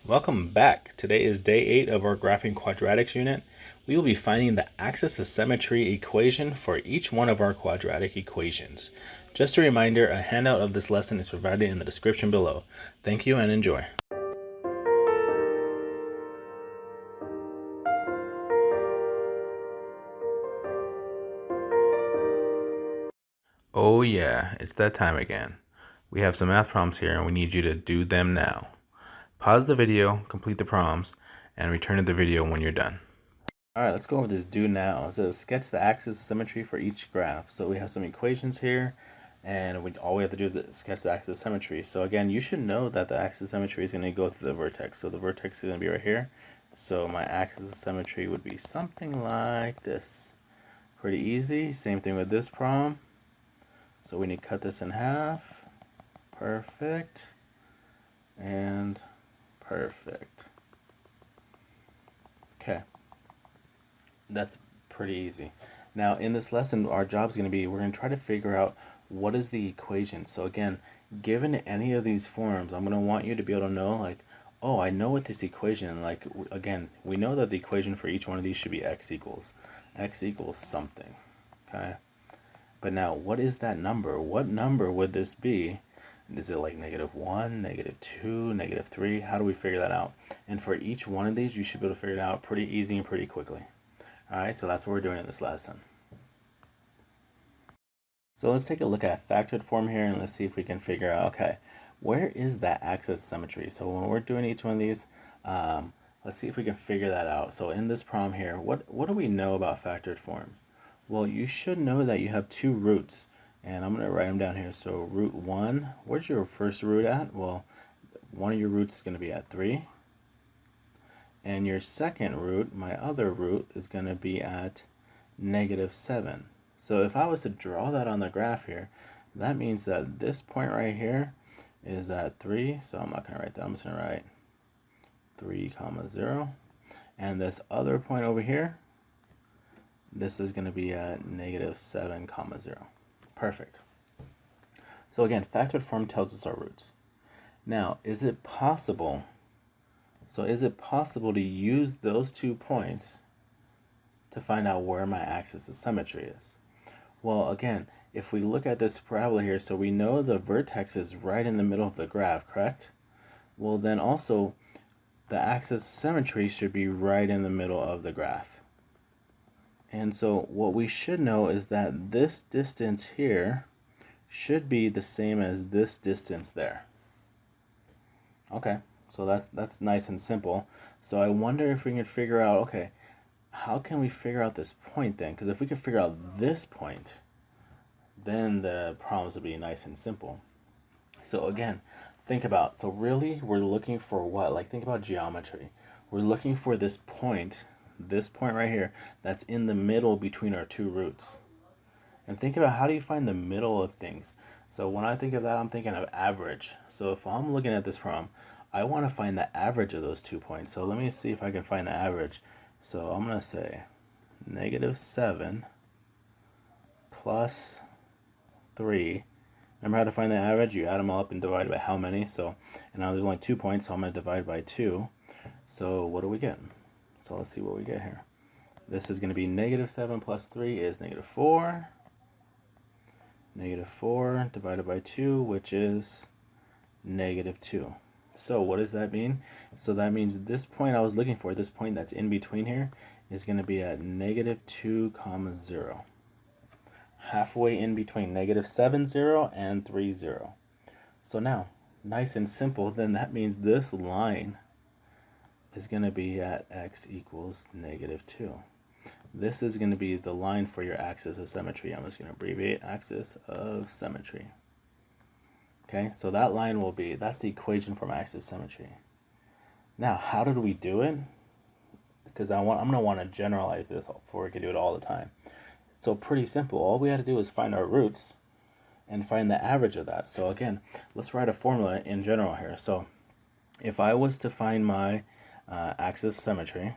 Welcome back. Today is day 8 of our graphing quadratics unit. We will be finding the axis of symmetry equation for each one of our quadratic equations. Just a reminder, a handout of this lesson is provided in the description below. Thank you and enjoy. Oh yeah, it's that time again. We have some math problems here and we need you to do them now. Pause the video, complete the problems, and return to the video when you're done. All right, let's go over this do now. It says sketch the axis of symmetry for each graph. So we have some equations here, and all we have to do is sketch the axis of symmetry. So again, you should know that the axis of symmetry is going to go through the vertex. So the vertex is going to be right here. So my axis of symmetry would be something like this. Pretty easy. Same thing with this problem. So we need to cut this in half. Perfect. And perfect. Okay. That's pretty easy. Now in this lesson, our job is going to be, we're going to try to figure out what is the equation. So again, given any of these forms, I'm going to want you to be able to know, like, oh, I know what this equation, like, again, we know that the equation for each one of these should be x equals something, okay? But now, what is that number? What number would this be? Is it like -1, -2, -3? How do we figure that out? And for each one of these, you should be able to figure it out pretty easy and pretty quickly. Alright, so that's what we're doing in this lesson. So let's take a look at factored form here and let's see if we can figure out, okay, where is that axis of symmetry? So when we're doing each one of these, let's see if we can figure that out. So in this problem here, what do we know about factored form? Well, you should know that you have two roots, and I'm going to write them down here. So root 1, where's your first root at? Well, one of your roots is going to be at 3. And your second root, my other root, is going to be at -7. So if I was to draw that on the graph here, that means that this point right here is at 3. So I'm not going to write that. I'm just going to write 3, 0. And this other point over here, this is going to be at -7, 0. Perfect. So again, factored form tells us our roots. Now, is it possible to use those 2 points to find out where my axis of symmetry is? Well, again, if we look at this parabola here, so we know the vertex is right in the middle of the graph, correct? Well, then also the axis of symmetry should be right in the middle of the graph. And so what we should know is that this distance here should be the same as this distance there. Okay. So that's nice and simple. So I wonder if we can figure out, okay, how can we figure out this point then? Because if we can figure out this point, then the problems will be nice and simple. So again, think about, so really we're looking for what? Like, think about geometry. We're looking for this point right here, that's in the middle between our two roots. And think about, how do you find the middle of things? So when I think of that, I'm thinking of average. So if I'm looking at this problem, I want to find the average of those 2 points. So let me see if I can find the average. So I'm going to say -7 plus 3. Remember how to find the average? You add them all up and divide by how many. So, and now there's only 2 points, so I'm going to divide by 2. So what do we get? So let's see what we get here. This is going to be -7 plus 3 is -4. -4 divided by 2, which is -2. So what does that mean? So that means this point I was looking for, this point that's in between here, is going to be at -2, 0. Halfway in between -7, 0 and 3, 0. So now, nice and simple, then that means this line is going to be at x equals -2. This is going to be the line for your axis of symmetry. I'm just going to abbreviate axis of symmetry. Okay, so that line will be, that's the equation for my axis of symmetry. Now, how did we do it? Because I'm going to want to generalize this before we can do it all the time. So pretty simple. All we had to do is find our roots and find the average of that. So again, let's write a formula in general here. So if I was to find my axis of symmetry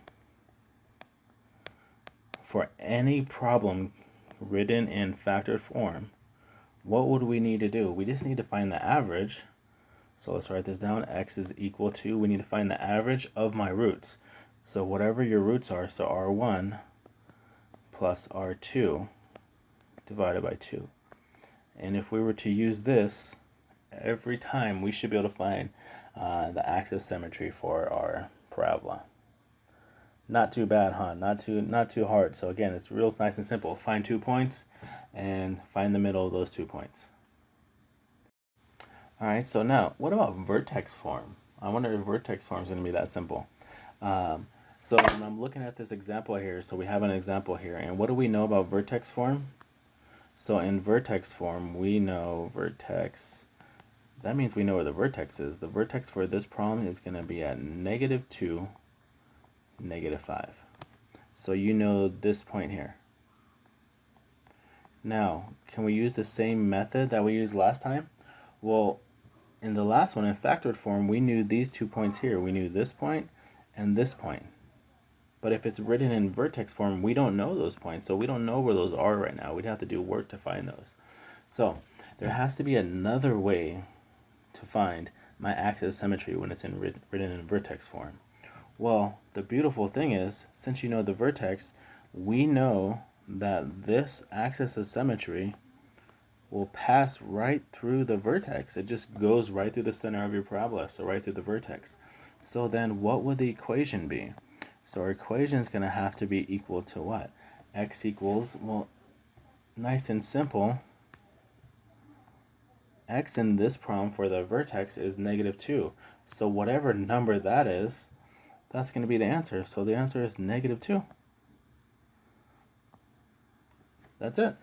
for any problem written in factored form, what would we need to do? We just need to find the average So let's write this down. X is equal to, we need to find the average of my roots. So whatever your roots are, so R1 plus R2 divided by 2. And if we were to use this every time, we should be able to find the axis symmetry for our parabola. Not too bad, huh? Not too hard. So again, it's real nice and simple. Find 2 points and find the middle of those 2 points. All right, so now what about vertex form? I wonder if vertex form is going to be that simple. So when I'm looking at this example here, so we have an example here, and what do we know about vertex form? So in vertex form, we know vertex, that means we know where the vertex is. The vertex for this problem is going to be at -2, -5. So you know this point here. Now, can we use the same method that we used last time? Well, in the last one, in factored form, we knew these 2 points here. We knew this point and this point. But if it's written in vertex form, we don't know those points, so we don't know where those are right now. We'd have to do work to find those. So there has to be another way to find my axis symmetry when it's written in vertex form. Well, the beautiful thing is, since you know the vertex, we know that this axis of symmetry will pass right through the vertex. It just goes right through the center of your parabola, so right through the vertex. So then what would the equation be? So our equation is going to have to be equal to what? X equals, well, nice and simple. X in this problem for the vertex is -2. So whatever number that is, that's going to be the answer. So the answer is -2. That's it.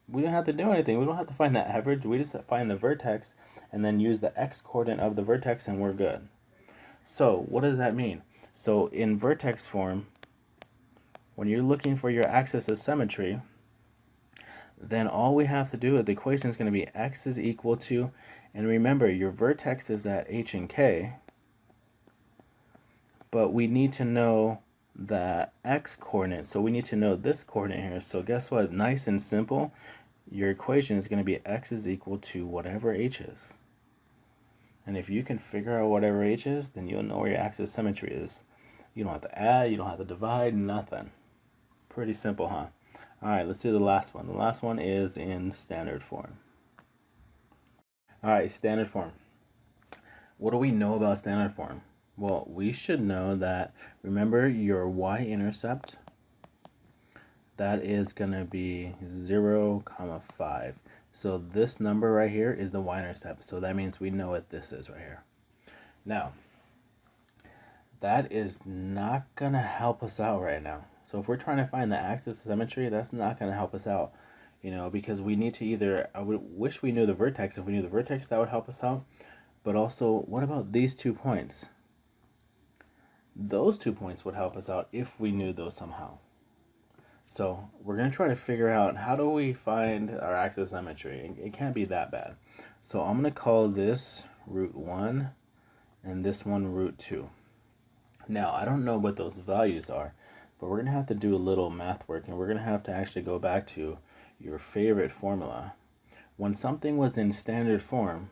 We don't have to do anything. We don't have to find the average. We just find the vertex and then use the x coordinate of the vertex and we're good. So what does that mean? So in vertex form, when you're looking for your axis of symmetry, then all we have to do, the equation is going to be x is equal to, and remember your vertex is at h and k, but we need to know the x coordinate, so we need to know this coordinate here. So guess what? Nice and simple. Your equation is going to be x is equal to whatever h is. And if you can figure out whatever h is, then you'll know where your axis of symmetry is. You don't have to add, you don't have to divide, nothing. Pretty simple, huh? All right, let's do the last one. The last one is in standard form. All right, standard form. What do we know about standard form? Well, we should know that, remember your y-intercept, that is going to be 0, 5. So this number right here is the y-intercept. So that means we know what this is right here. Now, that is not going to help us out right now. So if we're trying to find the axis of symmetry, that's not going to help us out, because we need to either, I would wish we knew the vertex. If we knew the vertex, that would help us out. But also, what about these 2 points? Those 2 points would help us out if we knew those somehow. So we're going to try to figure out how do we find our axis of symmetry. It can't be that bad. So I'm going to call this root 1 and this one root 2. Now, I don't know what those values are, but we're going to have to do a little math work, and we're going to have to actually go back to your favorite formula. When something was in standard form,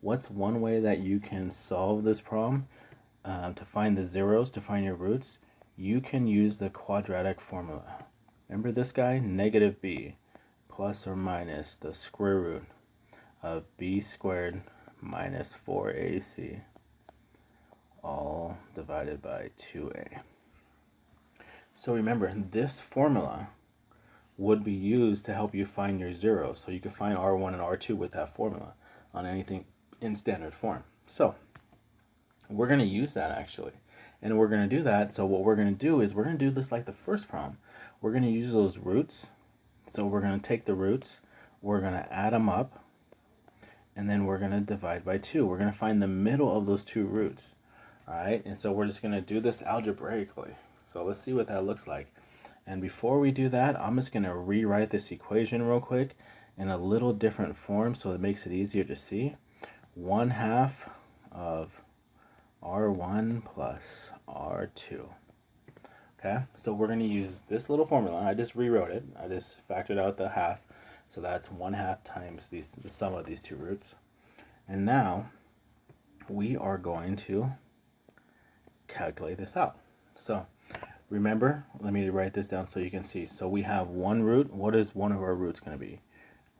what's one way that you can solve this problem to find the zeros, to find your roots? You can use the quadratic formula. Remember this guy? -b plus or minus the square root of b squared minus 4ac all divided by 2a. So remember, this formula would be used to help you find your zeros. So you could find R1 and R2 with that formula on anything in standard form. So we're going to use that actually. And we're going to do that. So what we're going to do is we're going to do this like the first problem. We're going to use those roots. So we're going to take the roots, we're going to add them up, and then we're going to divide by 2. We're going to find the middle of those 2 roots. All right, and so we're just going to do this algebraically. So let's see what that looks like. And before we do that, I'm just going to rewrite this equation real quick in a little different form so it makes it easier to see. 1/2 of R1 plus R2. Okay, so we're going to use this little formula. I just rewrote it. I just factored out the half. So that's 1/2 times the sum of these 2 roots. And now we are going to calculate this out. So remember, let me write this down so you can see. So we have one root. What is one of our roots going to be?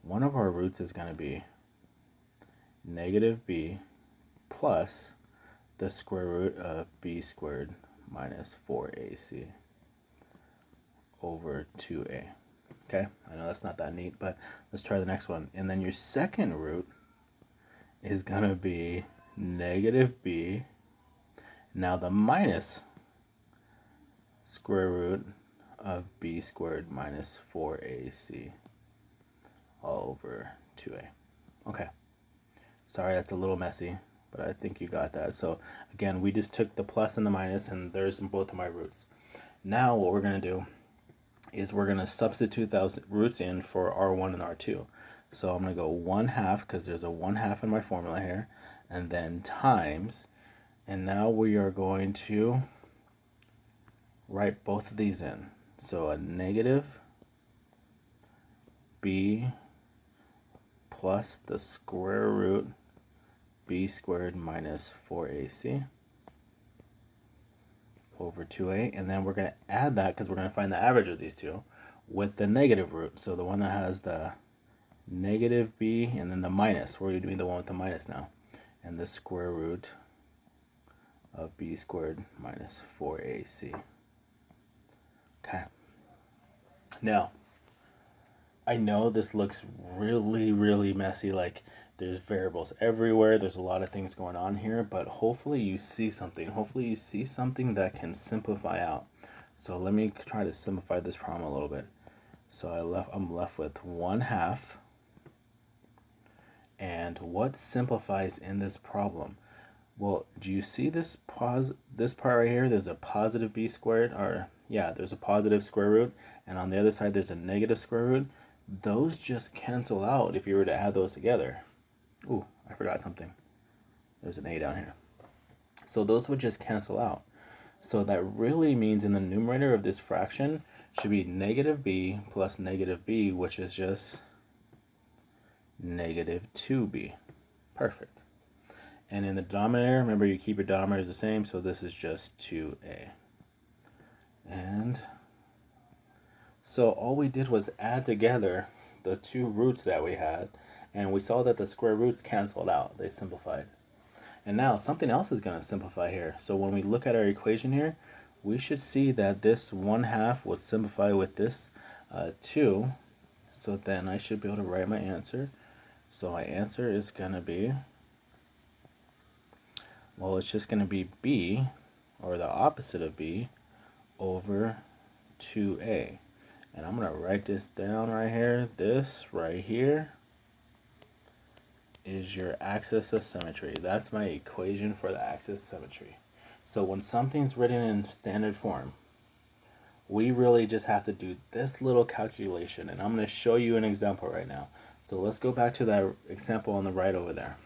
One of our roots is going to be negative b plus the square root of b squared minus 4ac over 2a. Okay, I know that's not that neat, but let's try the next one. And then your second root is going to be negative b, now the minus square root of b squared minus 4ac all over 2a. Okay, sorry that's a little messy, but I think you got that. So again, we just took the plus and the minus, and there's both of my roots. Now what we're going to do is we're going to substitute those roots in for R1 and R2. So I'm going to go 1/2, because there's a 1/2 in my formula here, and then times, and now we are going to write both of these in. So a negative b plus the square root b squared minus 4ac over 2a, and then we're going to add that, because we're going to find the average of these two, with the negative root. So the one that has the negative b and then the minus, we're doing the one with the minus now, and the square root of b squared minus 4ac. Okay. Now, I know this looks really messy, like there's variables everywhere, there's a lot of things going on here, but hopefully you see something. Hopefully you see something that can simplify out. So let me try to simplify this problem a little bit. So I'm left with 1/2. And what simplifies in this problem? Well, do you see this part right here? There's a positive b squared, or yeah, there's a positive square root, and on the other side there's a negative square root. Those just cancel out if you were to add those together. Ooh, I forgot something. There's an a down here. So those would just cancel out. So that really means in the numerator of this fraction should be negative b plus negative b, which is just negative 2b. Perfect. And in the denominator, remember you keep your denominators the same, so this is just 2a. And so all we did was add together the two roots that we had, and we saw that the square roots canceled out. They simplified. And now something else is going to simplify here. So when we look at our equation here, we should see that this 1/2 will simplify with this 2. So then I should be able to write my answer. So my answer is going to be, well, it's just going to be b, or the opposite of b, over 2a. And I'm going to write this down right here. This right here is your axis of symmetry. That's my equation for the axis of symmetry. So when something's written in standard form, we really just have to do this little calculation, and I'm going to show you an example right now. So let's go back to that example on the right over there.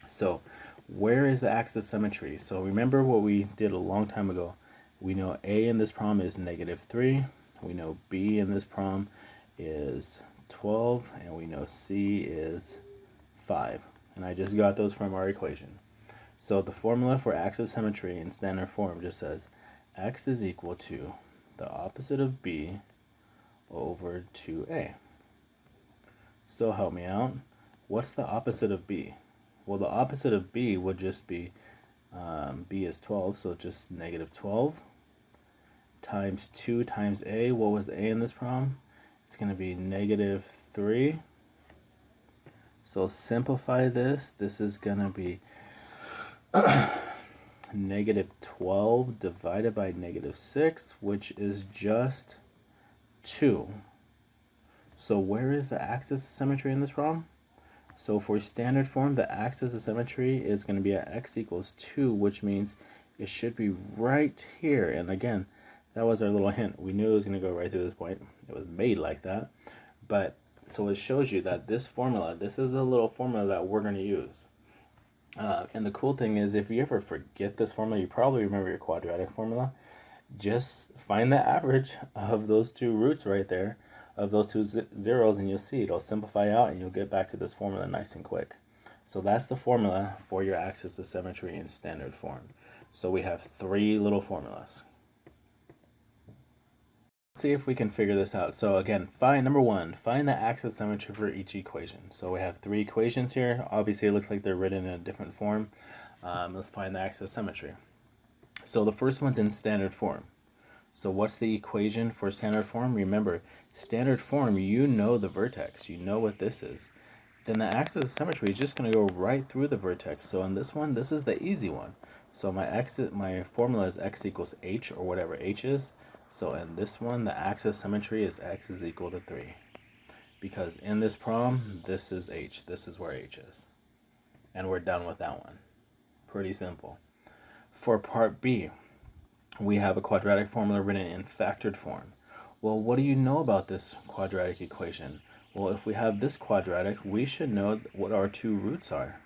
So where is the axis of symmetry? So remember what we did a long time ago. We know a in this problem is -3. We know b in this problem is 12, and we know c is 5. And I just got those from our equation. So the formula for axis of symmetry in standard form just says x is equal to the opposite of b over 2a. So help me out. What's the opposite of b? Well, the opposite of b would just be, b is 12, so just -12 times 2 times a. What was a in this problem? It's going to be -3. So simplify this. This is going to be -12 divided by -6, which is just 2. So where is the axis of symmetry in this problem? So for standard form, the axis of symmetry is going to be at x equals 2, which means it should be right here. And again, that was our little hint. We knew it was going to go right through this point. It was made like that. But so it shows you that this formula, this is a little formula that we're going to use. And the cool thing is, if you ever forget this formula, you probably remember your quadratic formula. Just find the average of those two roots right there, of those two zeros, and you'll see it'll simplify out, and you'll get back to this formula nice and quick. So that's the formula for your axis of symmetry in standard form. So we have three little formulas. Let's see if we can figure this out. So again, number one, find the axis symmetry for each equation. So we have three equations here. Obviously, it looks like they're written in a different form. Let's find the axis symmetry. So the first one's in standard form. So what's the equation for standard form? Remember, standard form, you know the vertex. You know what this is. Then the axis of symmetry is just going to go right through the vertex. So in this one, this is the easy one. So my formula is x equals h, or whatever h is. So in this one, the axis symmetry is x is equal to 3. Because in this problem, this is h. This is where h is. And we're done with that one. Pretty simple. For part B, we have a quadratic formula written in factored form. Well, what do you know about this quadratic equation? Well, if we have this quadratic, we should know what our two roots are.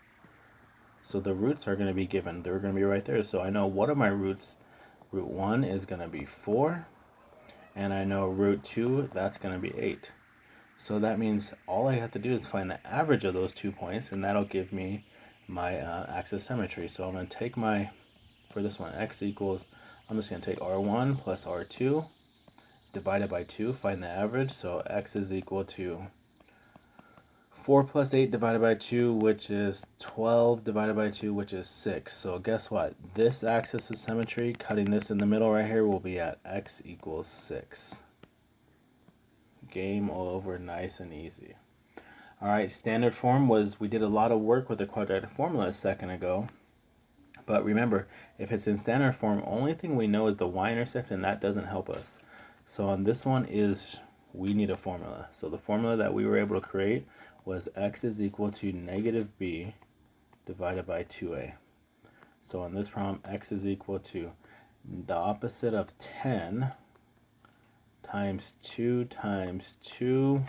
So the roots are going to be given. They're going to be right there. So I know what are my roots. Root 1 is going to be 4. And I know root 2, that's going to be 8. So that means all I have to do is find the average of those 2 points, and that'll give me my axis symmetry. So I'm going to take for this one, x equals, I'm just going to take r1 plus r2 divided by 2, find the average. So x is equal to 4 plus 8 divided by 2, which is 12 divided by 2, which is 6. So guess what? This axis of symmetry, cutting this in the middle right here, will be at x equals 6. Game over, nice and easy. All right, standard form was, we did a lot of work with the quadratic formula a second ago. But remember, if it's in standard form, only thing we know is the y-intercept, and that doesn't help us. So on this one we need a formula. So the formula that we were able to create was x is equal to negative b divided by 2a. So on this problem, x is equal to the opposite of 10 times 2 times 2.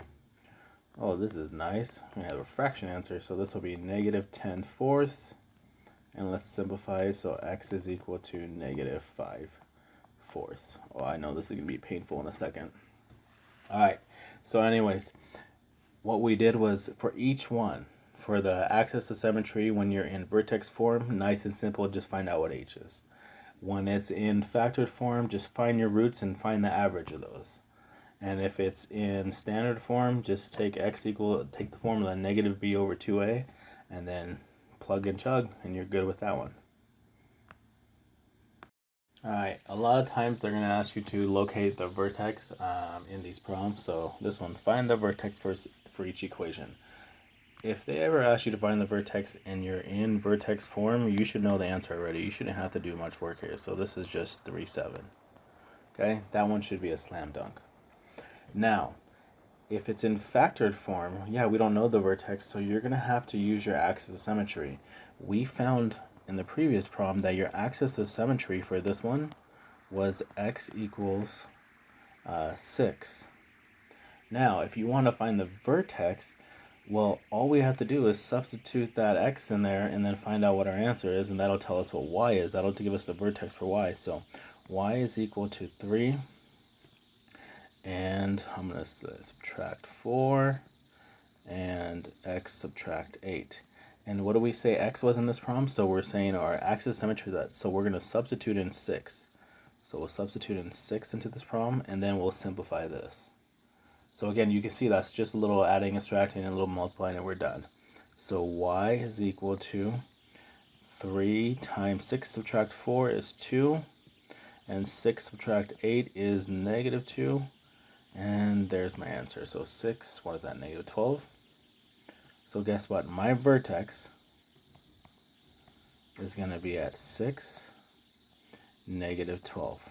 Oh, this is nice. We have a fraction answer, so this will be negative 10 fourths. And let's simplify, so x is equal to negative 5 fourths. Oh, I know this is going to be painful in a second. All right, so anyways, what we did was for each one, for the axis of symmetry, when you're in vertex form, nice and simple, just find out what h is. When it's in factored form, just find your roots and find the average of those. And if it's in standard form, just take take the formula negative b over 2a, and then plug and chug, and you're good with that one. Alright, a lot of times they're going to ask you to locate the vertex in these problems. So this one, find the vertex for each equation. If they ever ask you to find the vertex and you're in vertex form, you should know the answer already. You shouldn't have to do much work here. So this is just 3, 7. Okay, that one should be a slam dunk. Now, if it's in factored form, yeah, we don't know the vertex, so you're going to have to use your axis of symmetry. We found in the previous problem that your axis of symmetry for this one was x equals 6. Now, if you want to find the vertex, well, all we have to do is substitute that x in there and then find out what our answer is, and that'll tell us what y is. That'll give us the vertex for y. So y is equal to 3. And I'm going to subtract 4, and x subtract 8. And what do we say x was in this problem? So we're saying our axis symmetry, so we're going to substitute in 6. So we'll substitute in 6 into this problem, and then we'll simplify this. So again, you can see that's just a little adding, subtracting, and a little multiplying, and we're done. So y is equal to 3 times 6 subtract 4 is 2, and 6 subtract 8 is negative 2. And there's my answer. So 6, what is that, negative 12? So guess what? My vertex is going to be at 6, negative 12.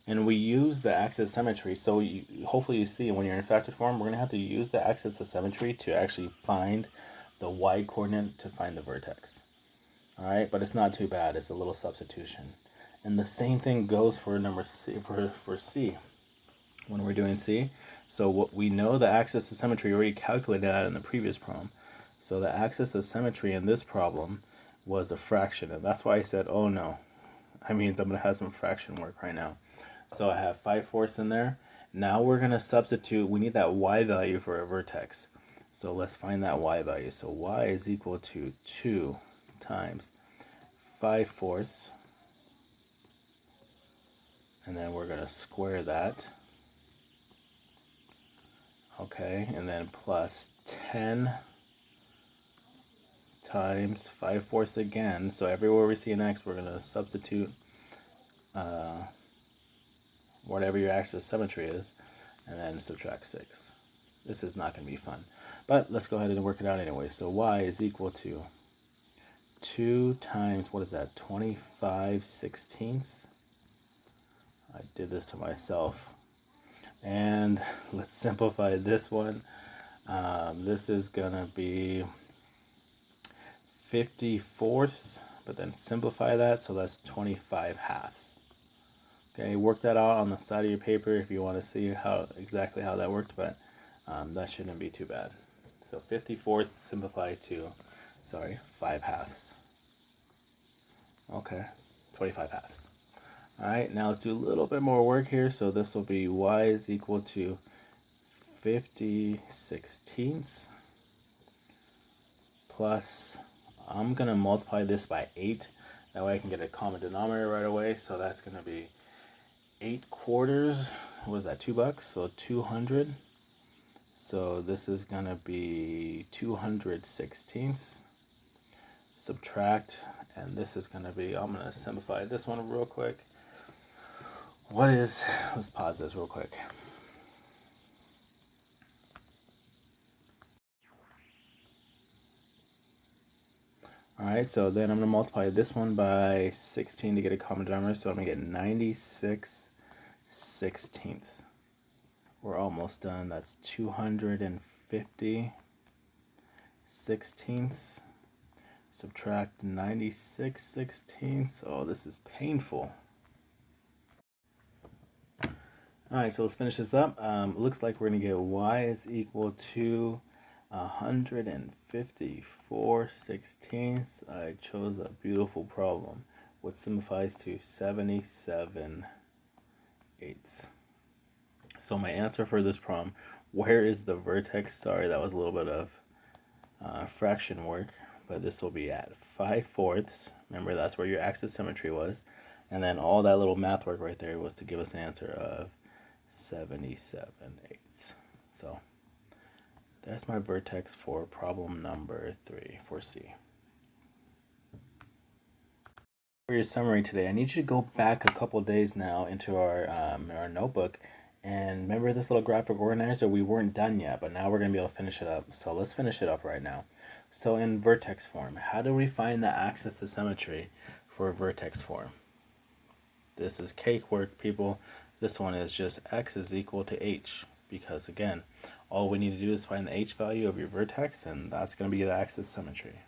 And we use the axis of symmetry. So hopefully you see when you're in factored form, we're going to have to use the axis of symmetry to actually find the y coordinate to find the vertex. All right, but it's not too bad. It's a little substitution. And the same thing goes for number C, for C. When we're doing C, so what we know the axis of symmetry, we already calculated that in the previous problem. So the axis of symmetry in this problem was a fraction, and that's why I said, oh no, that means I'm going to have some fraction work right now. So I have 5 fourths in there. Now we're going to substitute, we need that y value for a vertex. So let's find that y value. So y is equal to 2 times 5/4, and then we're going to square that. Okay, and then plus 10 times 5/4 again. So everywhere we see an x, we're going to substitute whatever your axis of symmetry is, and then subtract 6. This is not going to be fun. But let's go ahead and work it out anyway. So y is equal to 2 times, what is that, 25/16? I did this to myself. And let's simplify this one. This is going to be 50/4, but then simplify that, so that's 25/2. Okay, work that out on the side of your paper if you want to see exactly how that worked, but that shouldn't be too bad. So 50/4 simplified to, 5/2. Okay, 25/2. Alright, now let's do a little bit more work here. So this will be y is equal to 50/16 plus, I'm going to multiply this by 8. That way I can get a common denominator right away. So that's going to be 8/4. What is that, $2? So 200. So this is going to be 200/16. Subtract, and this is going to be, I'm going to simplify this one real quick. Let's pause this real quick. Alright, so then I'm going to multiply this one by 16 to get a common denominator, so I'm going to get 96/16. We're almost done. That's 250/16. Subtract 96/16. Oh, this is painful. Alright, so let's finish this up. Looks like we're going to get y is equal to 154/16. I chose a beautiful problem, which simplifies to 77/8. So my answer for this problem, where is the vertex? Sorry, that was a little bit of fraction work, but this will be at 5/4. Remember, that's where your axis symmetry was. And then all that little math work right there was to give us an answer of 77/8. So that's my vertex for problem number 3 for C. For your summary today, I need you to go back a couple days now into our notebook, and remember this little graphic organizer? We weren't done yet, but now we're going to be able to finish it up. So let's finish it up right now. So in vertex form, how do we find the axis of symmetry for vertex form? This is cake work, people. This one is just x is equal to h, because again, all we need to do is find the h value of your vertex, and that's going to be the axis symmetry.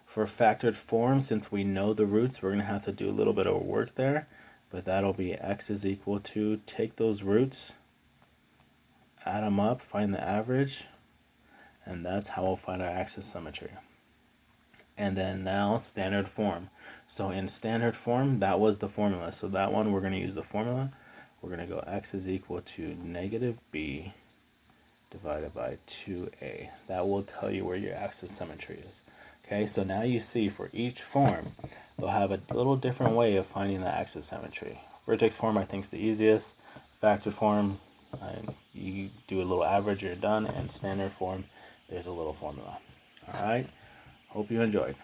For factored form, since we know the roots, we're going to have to do a little bit of work there, but that'll be x is equal to, take those roots, add them up, find the average, and that's how we'll find our axis symmetry. And then now standard form. So in standard form, that was the formula. So that one, we're going to use the formula. We're going to go x is equal to -b divided by 2a. That will tell you where your axis symmetry is. Okay, so now you see for each form, they'll have a little different way of finding the axis symmetry. Vertex form, I think, is the easiest. Factored form, you do a little average, you're done. And standard form, there's a little formula. All right, hope you enjoyed.